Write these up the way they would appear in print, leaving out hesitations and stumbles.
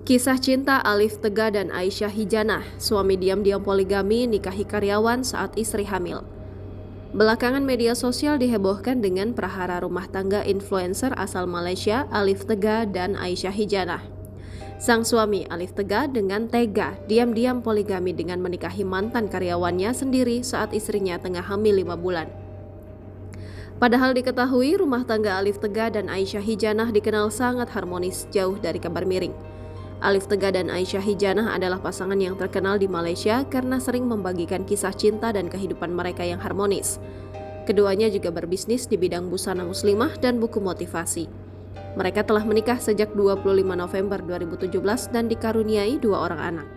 Kisah cinta Alif Tega dan Aisyah Hijanah, suami diam-diam poligami nikahi karyawan saat istri hamil. Belakangan media sosial dihebohkan dengan prahara rumah tangga influencer asal Malaysia Alif Tega dan Aisyah Hijanah. Sang suami Alif Tega dengan tega diam-diam poligami dengan menikahi mantan karyawannya sendiri saat istrinya tengah hamil 5 bulan. Padahal diketahui rumah tangga Alif Tega dan Aisyah Hijanah dikenal sangat harmonis jauh dari kabar miring. Alif Tega dan Aisyah Hijanah adalah pasangan yang terkenal di Malaysia karena sering membagikan kisah cinta dan kehidupan mereka yang harmonis. Keduanya juga berbisnis di bidang busana muslimah dan buku motivasi. Mereka telah menikah sejak 25 November 2017 dan dikaruniai 2 orang anak.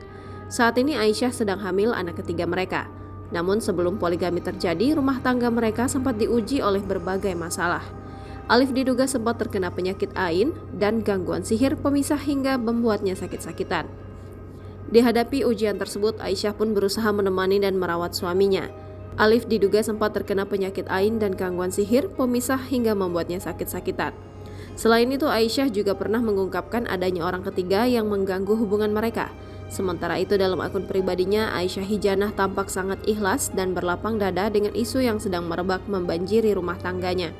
Saat ini Aisyah sedang hamil anak ketiga mereka. Namun sebelum poligami terjadi, rumah tangga mereka sempat diuji oleh berbagai masalah. Alif diduga sempat terkena penyakit ain dan gangguan sihir pemisah hingga membuatnya sakit-sakitan. Dihadapi ujian tersebut, Aisyah pun berusaha menemani dan merawat suaminya. Alif diduga sempat terkena penyakit ain dan gangguan sihir pemisah hingga membuatnya sakit-sakitan. Selain itu, Aisyah juga pernah mengungkapkan adanya orang ketiga yang mengganggu hubungan mereka. Sementara itu dalam akun pribadinya, Aisyah Hijanah tampak sangat ikhlas dan berlapang dada dengan isu yang sedang merebak membanjiri rumah tangganya.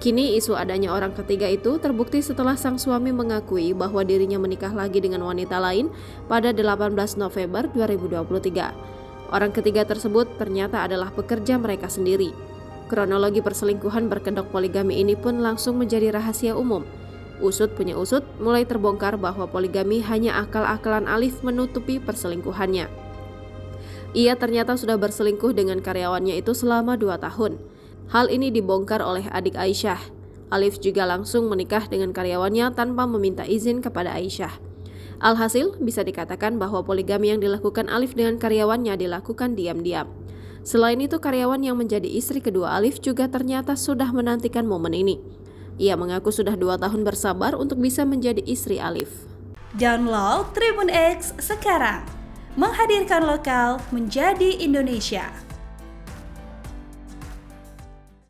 Kini isu adanya orang ketiga itu terbukti setelah sang suami mengakui bahwa dirinya menikah lagi dengan wanita lain pada 18 November 2023. Orang ketiga tersebut ternyata adalah pekerja mereka sendiri. Kronologi perselingkuhan berkedok poligami ini pun langsung menjadi rahasia umum. Usut punya usut, mulai terbongkar bahwa poligami hanya akal-akalan Alif menutupi perselingkuhannya. Ia ternyata sudah berselingkuh dengan karyawannya itu selama 2 tahun. Hal ini dibongkar oleh adik Aisyah. Alif juga langsung menikah dengan karyawannya tanpa meminta izin kepada Aisyah. Alhasil, bisa dikatakan bahwa poligami yang dilakukan Alif dengan karyawannya dilakukan diam-diam. Selain itu, karyawan yang menjadi istri kedua Alif juga ternyata sudah menantikan momen ini. Ia mengaku sudah 2 tahun bersabar untuk bisa menjadi istri Alif. Download Tribun X sekarang, menghadirkan lokal menjadi Indonesia.